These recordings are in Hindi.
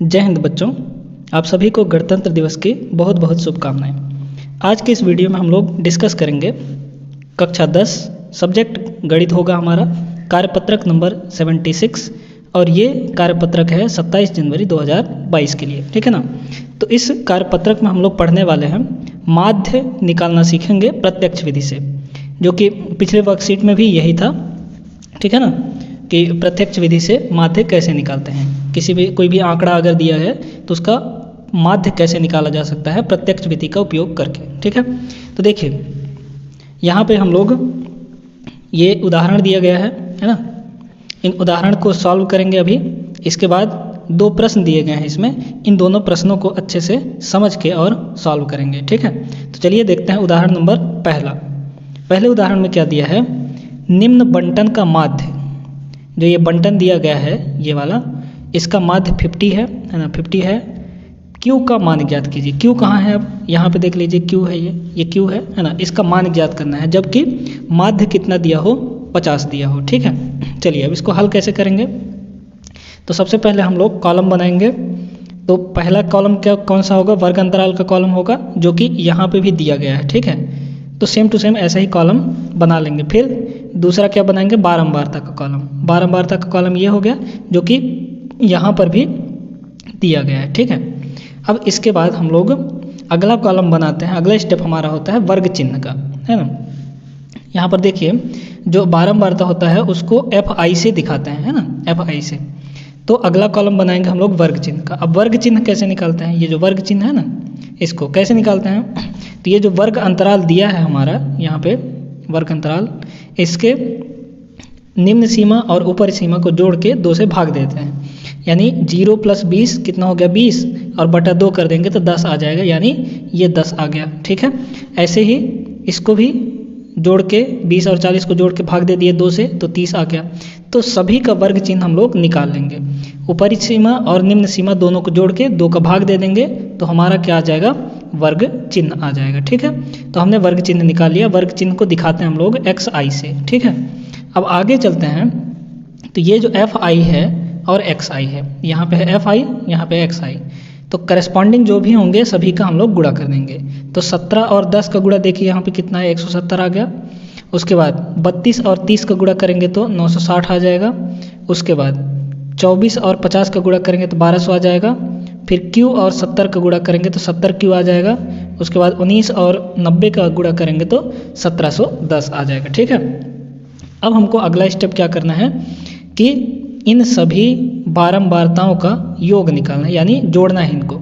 जय हिंद बच्चों, आप सभी को गणतंत्र दिवस की बहुत बहुत शुभकामनाएं। आज के इस वीडियो में हम लोग डिस्कस करेंगे कक्षा 10 सब्जेक्ट गणित होगा हमारा, कार्यपत्रक नंबर 76 और ये कार्यपत्रक है 27 जनवरी 2022 के लिए, ठीक है ना। तो इस कार्यपत्रक में हम लोग पढ़ने वाले हैं माध्य निकालना सीखेंगे प्रत्यक्ष विधि से, जो कि पिछले वर्कशीट में भी यही था, ठीक है ना, कि प्रत्यक्ष विधि से माध्य कैसे निकालते हैं। कोई भी आंकड़ा अगर दिया है तो उसका माध्य कैसे निकाला जा सकता है प्रत्यक्ष विधि का उपयोग करके, ठीक है। तो देखिए यहाँ पे हम लोग ये उदाहरण दिया गया है ना, इन उदाहरण को सॉल्व करेंगे अभी। इसके बाद दो प्रश्न दिए गए हैं इसमें, इन दोनों प्रश्नों को अच्छे से समझ के और सॉल्व करेंगे, ठीक है। तो चलिए देखते हैं उदाहरण नंबर पहले उदाहरण में क्या दिया है, निम्न बंटन का माध्य, जो ये बंटन दिया गया है ये वाला, इसका माध्य 50 है ना, 50 है। Q का मान ज्ञात कीजिए। Q कहाँ है, अब यहाँ पे देख लीजिए Q है, ये Q है ना, इसका मान ज्ञात करना है, जबकि माध्य कितना दिया हो, 50 दिया हो, ठीक है। चलिए अब इसको हल कैसे करेंगे। तो सबसे पहले हम लोग कॉलम बनाएंगे। तो पहला कॉलम कौन सा होगा, वर्ग अंतराल का कॉलम होगा, जो कि यहाँ पे भी दिया गया है, ठीक है। तो सेम टू सेम ऐसा ही कॉलम बना लेंगे। फिर दूसरा क्या बनाएंगे, बारंबारता का कॉलम। बारंबारता का कॉलम ये हो गया, जो कि यहाँ पर भी दिया गया है, ठीक है। अब इसके बाद हम लोग अगला कॉलम बनाते हैं। अगला स्टेप हमारा होता है वर्ग चिन्ह का, है ना। यहाँ पर देखिए जो बारंबारता होता है उसको FI से दिखाते हैं, है ना, FI से। तो अगला कॉलम बनाएंगे हम लोग वर्ग चिन्ह का। अब वर्ग चिन्ह कैसे निकालते हैं, ये जो वर्ग चिन्ह है ना, इसको कैसे निकालते हैं। तो ये जो वर्ग अंतराल दिया है हमारा यहाँ पे, वर्ग अंतराल, इसके निम्न सीमा और ऊपर सीमा को जोड़ के 2 से भाग देते हैं, यानी 0 + 20 कितना हो गया, 20, और बटा 2 कर देंगे तो 10 आ जाएगा, यानी ये 10 आ गया, ठीक है। ऐसे ही इसको भी जोड़ के 20 और 40 को जोड़ के भाग दे दिए 2 से, तो 30 आ गया। तो सभी का वर्ग चिन्ह हम लोग निकाल लेंगे। ऊपरी सीमा और निम्न सीमा दोनों को जोड़ के 2 का भाग दे देंगे, तो हमारा क्या आ जाएगा, वर्ग चिन्ह आ जाएगा, ठीक है। तो हमने वर्ग चिन्ह निकाल लिया। वर्ग चिन्ह को दिखाते हैं हम लोग XI से, ठीक है। अब आगे चलते हैं। तो ये जो FI है और XI है, यहाँ पे है FI, यहाँ पे XI, तो करस्पॉन्डिंग जो भी होंगे सभी का हम लोग गुणा कर देंगे। तो 17 और 10 का गुणा देखिए यहाँ पे कितना है, 170 आ गया। उसके बाद 32 और 30 का गुणा करेंगे तो 960 आ जाएगा। उसके बाद 24 और 50 का गुणा करेंगे तो 1200 आ जाएगा। फिर Q और 70 का गुणा करेंगे तो 70Q आ जाएगा। उसके बाद 19 और 90 का गुणा करेंगे तो 1710 आ जाएगा, ठीक है। अब हमको अगला स्टेप क्या करना है कि इन सभी बारंबारताओं का योग निकालना है, यानी जोड़ना है इनको।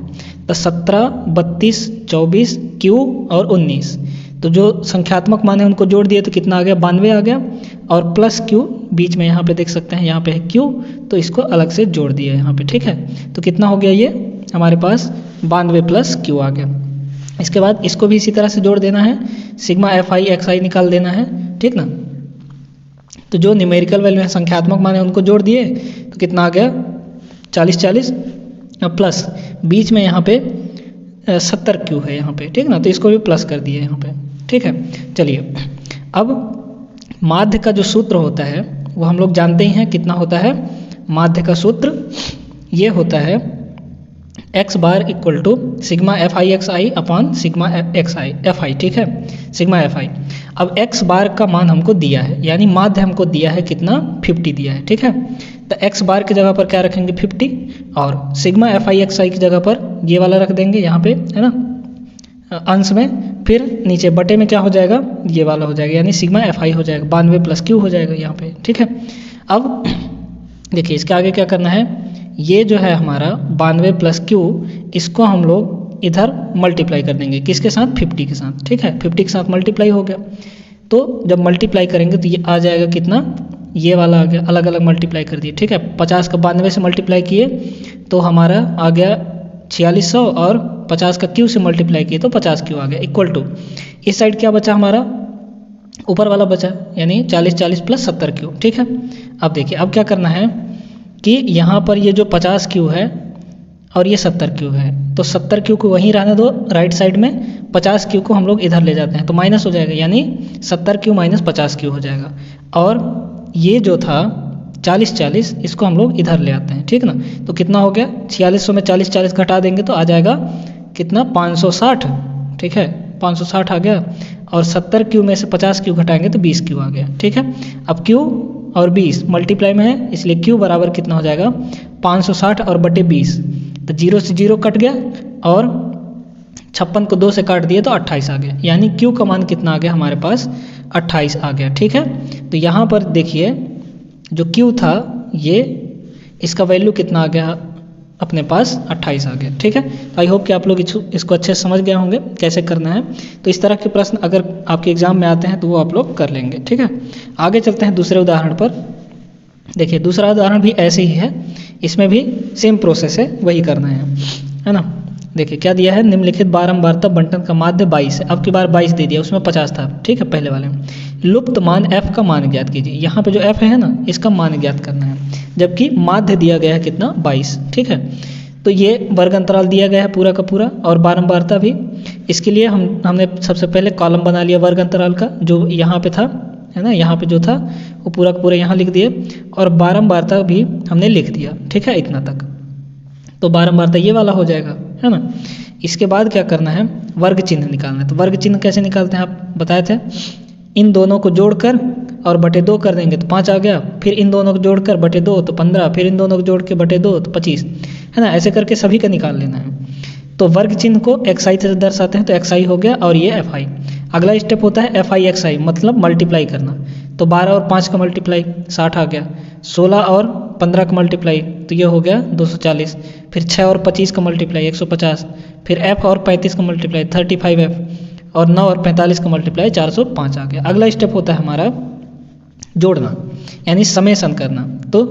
तो 17, 32, 24, Q और 19, तो जो संख्यात्मक मान है उनको जोड़ दिए तो कितना आ गया, 92 आ गया। और प्लस Q बीच में यहाँ पे देख सकते हैं, यहाँ पे है Q, तो इसको अलग से जोड़ दिया यहाँ पे, ठीक है। तो कितना हो गया, ये हमारे पास 92 + Q आ गया। इसके बाद इसको भी इसी तरह से जोड़ देना है, सिग्मा FI XI निकाल देना है, ठीक ना। तो जो न्यूमेरिकल वैल्यू है, संख्यात्मक मान है, उनको जोड़ दिए तो कितना आ गया, 40 प्लस बीच में यहाँ पे 70Q है यहाँ पे, ठीक ना, तो इसको भी प्लस कर दिए यहाँ पे, ठीक है। चलिए अब माध्य का जो सूत्र होता है वो हम लोग जानते ही हैं, कितना होता है माध्य का सूत्र, ये होता है x bar equal to sigma FI XI upon sigma XI FI, ठीक है, सिग्मा FI। अब x बार का मान हमको दिया है, यानी माध्य हमको दिया है कितना, 50 दिया है, ठीक है। तो x बार की जगह पर क्या रखेंगे, 50, और सिग्मा FI XI की जगह पर ये वाला रख देंगे यहाँ पे, है ना, अंश में। फिर नीचे बटे में क्या हो जाएगा, ये वाला हो जाएगा, यानी सिग्मा FI हो जाएगा, 92 + Q हो जाएगा यहाँ पे, ठीक है। अब देखिए इसके आगे क्या करना है, ये जो है हमारा 92 + Q, इसको हम लोग इधर मल्टीप्लाई कर देंगे, किसके साथ, 50 के साथ, ठीक है। 50 के साथ मल्टीप्लाई हो गया, तो जब मल्टीप्लाई करेंगे तो ये आ जाएगा कितना, ये वाला आ गया, अलग अलग मल्टीप्लाई कर दिए, ठीक है। 50 का 92 से मल्टीप्लाई किए तो हमारा आ गया 4600, और 50 का Q से मल्टीप्लाई किए तो 50Q आ गया, इक्वल टू इस साइड क्या बचा हमारा, ऊपर वाला बचा, यानी 40 + 70Q, ठीक है। अब देखिए अब क्या करना है कि यहाँ पर ये जो 50Q है और ये 70Q है, तो 70Q को वहीं रहने दो राइट साइड में, 50Q को हम लोग इधर ले जाते हैं तो माइनस हो जाएगा, यानी 70Q - 50Q हो जाएगा। और ये जो था 40-40 इसको हम लोग इधर ले आते हैं, ठीक ना। तो कितना हो गया, 4600 में 40-40 घटा देंगे तो आ जाएगा कितना, 560, ठीक है, 560 आ गया। और 70 क्यू में से 50 क्यू घटाएंगे तो 20 क्यू आ गया, ठीक है। अब क्यू और 20 मल्टीप्लाई में है, इसलिए क्यू बराबर कितना हो जाएगा, 560 और बटे 20, तो 0 से 0 कट गया और 56 को 2 से काट दिए तो 28 आ गया, यानी क्यू का मान कितना आ गया हमारे पास, 28 आ गया, ठीक है। तो यहाँ पर देखिए जो क्यू था ये, इसका वैल्यू कितना आ गया अपने पास, 28 आ गया, ठीक है। तो आई होप कि आप लोग इसको अच्छे से समझ गए होंगे कैसे करना है। तो इस तरह के प्रश्न अगर आपके एग्जाम में आते हैं तो वो आप लोग कर लेंगे, ठीक है। आगे चलते हैं दूसरे उदाहरण पर। देखिए दूसरा उदाहरण भी ऐसे ही है, इसमें भी सेम प्रोसेस है, वही करना है ना। देखिए क्या दिया है, निम्नलिखित बारंबारता बंटन का माध्य 22 है। अब की बार 22 दे दिया, उसमें 50 था, ठीक है, पहले वाले में। लुप्त मान f का मान ज्ञात कीजिए। यहाँ पे जो f है ना, इसका मान ज्ञात करना है, जबकि माध्य दिया गया है कितना, 22, ठीक है। तो ये वर्ग अंतराल दिया गया है पूरा का पूरा, और बारंबारता भी। इसके लिए हमने सबसे पहले कॉलम बना लिया वर्ग अंतराल का, जो यहाँ पे था, है ना, यहाँ पे जो था वो पूरा का पूरा यहाँ लिख दिए, और बारंबारता भी हमने लिख दिया, ठीक है, इतना तक। तो बारंबारता ये वाला हो जाएगा, है ना। इसके बाद क्या करना है, वर्ग चिन्ह निकालना है। तो वर्ग चिन्ह कैसे निकालते हैं आप बताए थे, इन दोनों को जोड़कर और बटे 2 कर देंगे तो 5 आ गया, फिर इन दोनों को जोड़कर बटे 2 तो 15, फिर इन दोनों को जोड़ के बटे 2 तो 25, है ना। ऐसे करके सभी का निकाल लेना है। तो वर्ग चिन्ह को xi से दर्शाते हैं, तो xi हो गया और ये fi। अगला स्टेप होता है fi xi, मतलब मल्टीप्लाई करना। तो 12 और 5 का मल्टीप्लाई 60 आ गया, 16 और 15 का मल्टीप्लाई तो ये हो गया 240, फिर 6 और 25 का मल्टीप्लाई 150, फिर f और 35 का मल्टीप्लाई 35f, और 9 और 45 का मल्टीप्लाई 405 आ गया। अगला स्टेप होता है हमारा जोड़ना, यानी समेसन करना। तो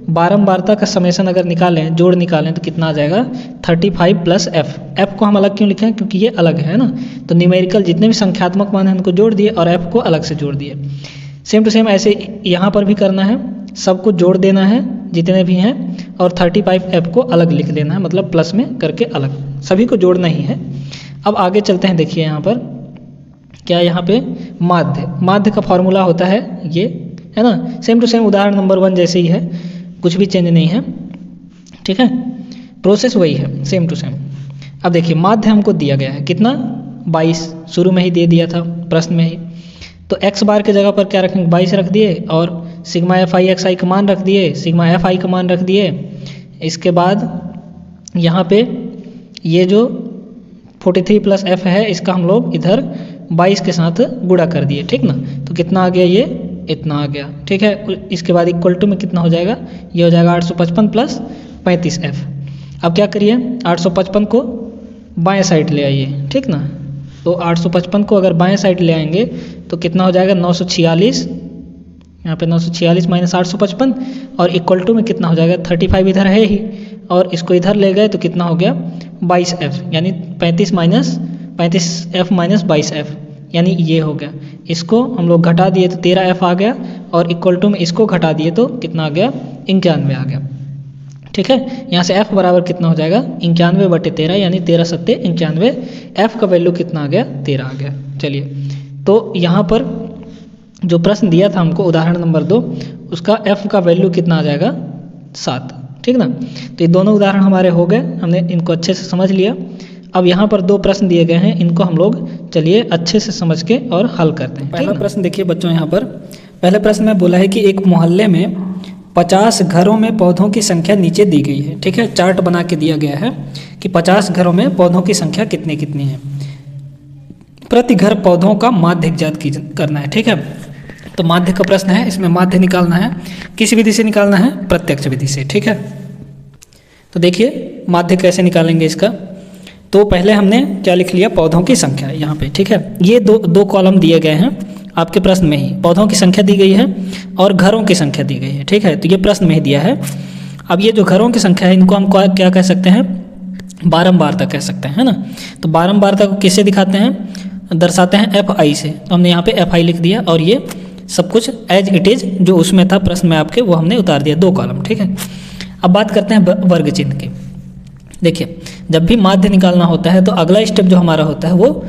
बारंबारता का समेसन अगर निकालें, जोड़ निकालें तो कितना आ जाएगा, 35 प्लस f को हम अलग क्यों लिखे हैं, क्योंकि ये अलग है ना। तो न्यूमेरिकल जितने भी संख्यात्मक मान हैं उनको जोड़ दिए और f को अलग से जोड़ दिए। सेम टू सेम ऐसे यहाँ पर भी करना है, सबको जोड़ देना है जितने भी हैं, और 35f को अलग लिख देना है, मतलब प्लस में करके अलग, सभी को जोड़ना ही है। अब आगे चलते हैं, देखिए यहाँ पर क्या, यहाँ पे माध्य का फॉर्मूला होता है ये, है ना। सेम टू सेम उदाहरण नंबर 1 जैसे ही है, कुछ भी चेंज नहीं है, ठीक है, प्रोसेस वही है, सेम टू सेम। अब देखिए माध्य हमको दिया गया है कितना, 22, शुरू में ही दे दिया था प्रश्न में ही। तो x बार के जगह पर क्या रखेंगे, 22 रख दिए, और सिग्मा fi xi का मान रख दिए, सिग्मा fi का मान रख दिए। इसके बाद यहाँ पे ये जो 43 प्लस f है, इसका हम लोग इधर 22 के साथ गुणा कर दिए, ठीक ना। तो कितना आ गया, ये इतना आ गया, ठीक है। इसके बाद इक्वल टू में कितना हो जाएगा, ये हो जाएगा 855 प्लस 35f। अब क्या करिए, 855 को बाएं साइड ले आइए, ठीक ना। तो 855 को अगर बाएं साइड ले आएंगे तो कितना हो जाएगा, 946, यहाँ पे 946 माइनस 855, और इक्वल टू में कितना हो जाएगा, 35 इधर है ही, और इसको इधर ले गए तो कितना हो गया, 22f, यानी 35f माइनस 22f, यानी ये हो गया। इसको हम लोग घटा दिए तो 13f आ गया, और इक्वल टू में इसको घटा दिए तो कितना आ गया, 91 आ गया, ठीक है। यहाँ से f बराबर कितना हो जाएगा, 91 बटे 13, यानी 13 सत्ते 91, f का वैल्यू कितना आ गया, 13 आ गया। चलिए, तो यहाँ पर जो प्रश्न दिया था हमको उदाहरण नंबर 2, उसका f का वैल्यू कितना आ जाएगा, 7, ठीक ना। तो ये दोनों उदाहरण हमारे हो गए, हमने इनको अच्छे से समझ लिया। अब यहाँ पर 2 प्रश्न दिए गए हैं, इनको हम लोग चलिए अच्छे से समझ के और हल करते हैं। पहला प्रश्न देखिए बच्चों, यहाँ पर पहले प्रश्न में बोला है कि एक मोहल्ले में 50 घरों में पौधों की संख्या नीचे दी गई है, ठीक है। चार्ट बना के दिया गया है कि 50 घरों में पौधों की संख्या कितनी कितनी है। प्रति घर पौधों का माध्य ज्ञात करना है, ठीक है। तो माध्य का प्रश्न है, इसमें माध्य निकालना है, किस विधि से निकालना है, प्रत्यक्ष विधि से, ठीक है। तो देखिए माध्य कैसे निकालेंगे इसका। तो पहले हमने क्या लिख लिया, पौधों की संख्या यहाँ पे, ठीक है। ये दो कॉलम दिए गए हैं आपके प्रश्न में ही, पौधों की संख्या दी गई है और घरों की संख्या दी गई है, ठीक है। तो ये प्रश्न में ही दिया है। अब ये जो घरों की संख्या है, इनको हम क्या कह सकते हैं, बारंबारता कह सकते हैं, है ना। तो बारंबारता को किससे दिखाते हैं, दर्शाते हैं fi से। तो हमने यहाँ पे fi लिख दिया, और ये सब कुछ एज इट इज जो उसमें था प्रश्न में आपके, वो हमने उतार दिया 2 कॉलम, ठीक है। अब बात करते हैं वर्ग चिन्ह की। देखिए जब भी माध्य निकालना होता है तो अगला स्टेप जो हमारा होता है वो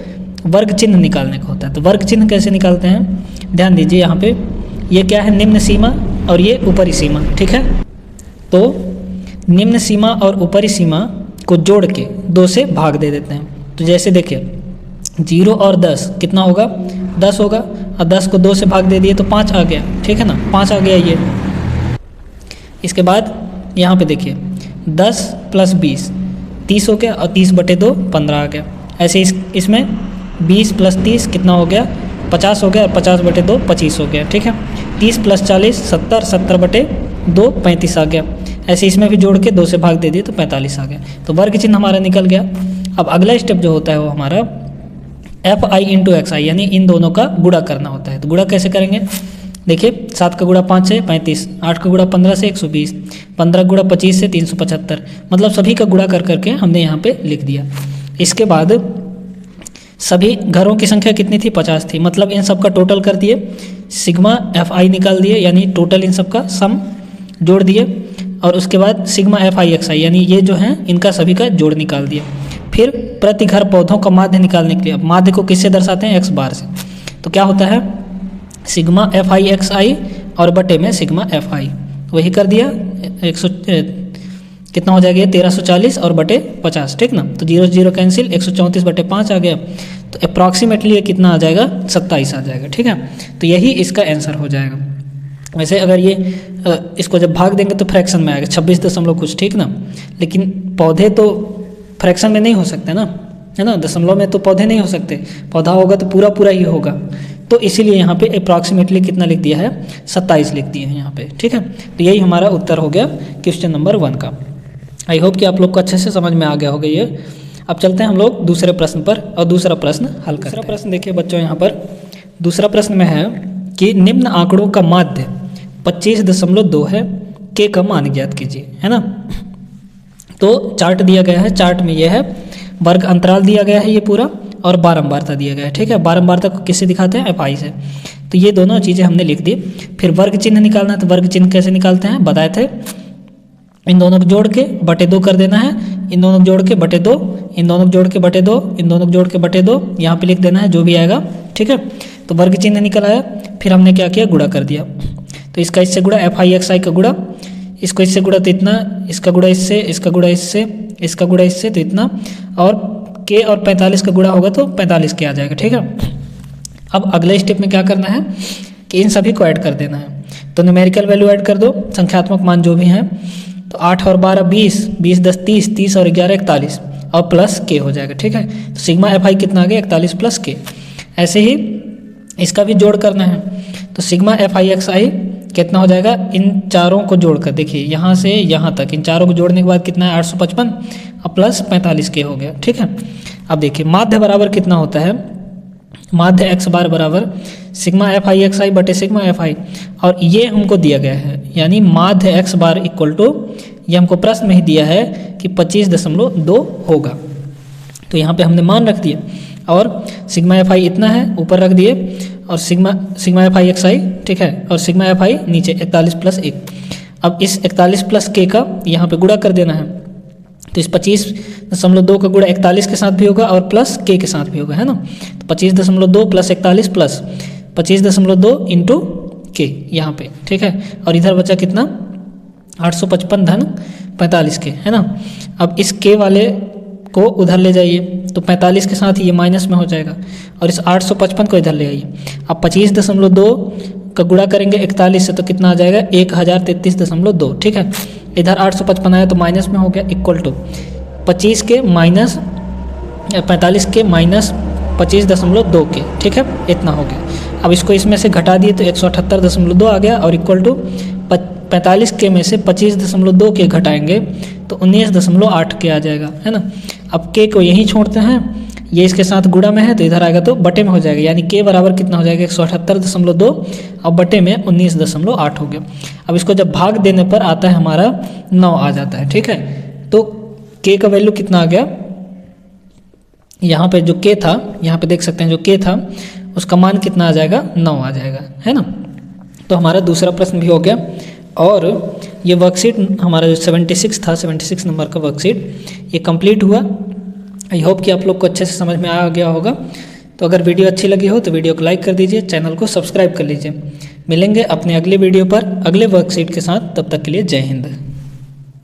वर्ग चिन्ह निकालने का होता है। तो वर्ग चिन्ह कैसे निकालते हैं, ध्यान दीजिए यहाँ पे, ये क्या है, निम्न सीमा और ये ऊपरी सीमा, ठीक है। तो निम्न सीमा और ऊपरी सीमा को जोड़ के 2 से भाग दे देते हैं। तो जैसे देखिए 0 और 10 कितना होगा, 10 होगा, और 10 को 2 से भाग दे दिए तो 5 आ गया, ठीक है ना, 5 आ गया ये। इसके बाद यहाँ पे देखिए 10 + 20 30 हो गया, और 30/2 15 आ गया। ऐसे इसमें 20 + 30 कितना हो गया, 50 हो गया, और 50/2 25 हो गया, ठीक है। 30 + 40 70, 70/2 35 आ गया। ऐसे इसमें भी जोड़ के 2 से भाग दे दिए तो 45 आ गया। तो वर्ग चिन्ह हमारा निकल गया। अब अगला स्टेप जो होता है वो हमारा fi × xi, यानी इन दोनों का गुणा करना होता है। तो गुणा कैसे करेंगे, देखिए 7 का गुणा 5 से 35, 8 का गुणा 15 से 120, 15 गुणा 25 से 375, मतलब सभी का गुणा कर करके हमने यहाँ पे लिख दिया। इसके बाद सभी घरों की संख्या कितनी थी, 50 थी, मतलब इन सब का टोटल कर दिए, सिग्मा fi निकाल दिए, यानी टोटल इन सब का सम जोड़ दिए, और उसके बाद सिग्मा fi xi, यानी ये जो है इनका सभी का जोड़ निकाल दिया। फिर प्रति घर पौधों का माध्य निकालने के लिए, अब माध्य को किससे दर्शाते हैं, x बार से। तो क्या होता है, सिग्मा fi xi और बटे में सिग्मा fi, वही कर दिया। 100 कितना हो जाएगा, 1340 और बटे 50, ठीक ना। तो 0 0 कैंसिल, 134/5 आ गया। तो अप्रॉक्सीमेटली ये कितना आ जाएगा, 27 आ जाएगा, ठीक है। तो यही इसका आंसर हो जाएगा। वैसे अगर ये इसको जब भाग देंगे तो फ्रैक्शन में आएगा 26 कुछ, ठीक ना। लेकिन पौधे तो फ्रैक्शन में नहीं हो सकते ना, है ना, दशमलव में तो पौधे नहीं हो सकते, पौधा होगा तो पूरा पूरा ही होगा। तो इसीलिए यहाँ पे अप्रॉक्सीमेटली कितना लिख दिया है, 27 लिख दिए हैं यहाँ पे, ठीक है। तो यही हमारा उत्तर हो गया क्वेश्चन नंबर 1 का। आई होप कि आप लोग को अच्छे से समझ में आ गया होगा ये। अब चलते हैं हम लोग दूसरे प्रश्न पर और दूसरा प्रश्न हल करते हैं। दूसरा प्रश्न देखिए बच्चों, यहाँ पर दूसरा प्रश्न में है कि निम्न आंकड़ों का माध्य 25.2 है, के का मान ज्ञात कीजिए, है ना। तो चार्ट दिया गया है, चार्ट में यह है, वर्ग अंतराल दिया गया है ये पूरा, और बारंबारता दिया गया है, ठीक है। बारंबारता को किससे दिखाते हैं, fi से। तो ये दोनों चीज़ें हमने लिख दी। फिर वर्ग चिन्ह निकालना है, तो वर्ग चिन्ह कैसे निकालते हैं बताए थे, इन दोनों को जोड़ के बटे 2 कर देना है, इन दोनों को जोड़ के बटे 2, इन दोनों को जोड़ के बटे 2, इन दोनों को जोड़ के बटे 2, यहाँ पे लिख देना है जो भी आएगा, ठीक है। तो वर्ग चिन्ह निकल आया। फिर हमने क्या किया, गुणा कर दिया। तो इसका इससे गुणा, fi xi का गुणा, इसको इससे गुणा तो इतना, इसका गुणा इससे, इसका गुणा इससे, इसका गुणा इससे, तो इतना, और k और 45 का गुणा होगा तो 45 k आ जाएगा, ठीक है। अब अगले स्टेप में क्या करना है कि इन सभी को ऐड कर देना है। तो न्यूमेरिकल वैल्यू ऐड कर दो, संख्यात्मक मान जो भी हैं। तो 8 और 12 20, 20 10 30, 30 और 11 41, और प्लस k हो जाएगा, ठीक है। तो सिग्मा fi कितना आ गया, 41 + k। ऐसे ही इसका भी जोड़ करना है। तो सिग्मा fi xi कितना हो जाएगा, इन चारों को जोड़कर देखिए यहाँ से यहाँ तक इन चारों को जोड़ने के बाद कितना है, 855 और प्लस 45 के हो गया, ठीक है। अब देखिए माध्य बराबर कितना होता है, माध्य x बार बराबर सिग्मा fi xi बटे सिग्मा fi, और ये हमको दिया गया है, यानी माध्य x बार इक्वल टू, ये हमको प्रश्न में ही दिया है कि 25.2 होगा। तो यहाँ पे हमने मान रख दिया, और सिग्मा fi इतना है ऊपर रख दिए, और सिग्मा fi xi, ठीक है, और सिग्मा fi नीचे 41 + 1। अब इस 41 + k का यहाँ पे गुणा कर देना है। तो इस 25.2 का गुणा 41 के साथ भी होगा और प्लस k के साथ भी होगा, है ना। तो 25.2 + 41 प्लस 25.2 इंटू k यहाँ पे, ठीक है। और इधर बचा कितना, 855 धन 45 k, है ना। अब इस k वाले को उधर ले जाइए, तो 45 के साथ ये माइनस में हो जाएगा, और इस 855 को इधर ले आइए। अब 25.2 का गुणा करेंगे 41 से, तो कितना आ जाएगा, 1033.2, ठीक है। इधर 855 आया तो माइनस में हो गया, इक्वल टू 25 के माइनस 45 के माइनस 25.2 के, ठीक है, इतना हो गया। अब इसको इसमें से घटा दिए तो 178.2 आ गया, और इक्वल टू 45 के में से 25.2 के घटाएंगे तो 19.8 के आ जाएगा, है ना। अब के को यहीं छोड़ते हैं, ये इसके साथ गुणा में है तो इधर आएगा तो बटे में हो जाएगा, यानी के बराबर कितना हो जाएगा, 178.2 और बटे में 19.8 हो गया। अब इसको जब भाग देने पर आता है हमारा 9 आ जाता है, ठीक है। तो के का वैल्यू कितना आ गया, यहाँ पे जो के था, यहाँ पे देख सकते हैं जो के था उसका मान कितना आ जाएगा, 9 आ जाएगा, है ना। तो हमारा दूसरा प्रश्न भी हो गया। और ये वर्कशीट हमारा जो 76 था, 76 नंबर का वर्कशीट ये कंप्लीट हुआ। आई होप कि आप लोग को अच्छे से समझ में आ गया होगा। तो अगर वीडियो अच्छी लगी हो तो वीडियो को लाइक कर दीजिए, चैनल को सब्सक्राइब कर लीजिए। मिलेंगे अपने अगले वीडियो पर अगले वर्कशीट के साथ। तब तक के लिए जय हिंद।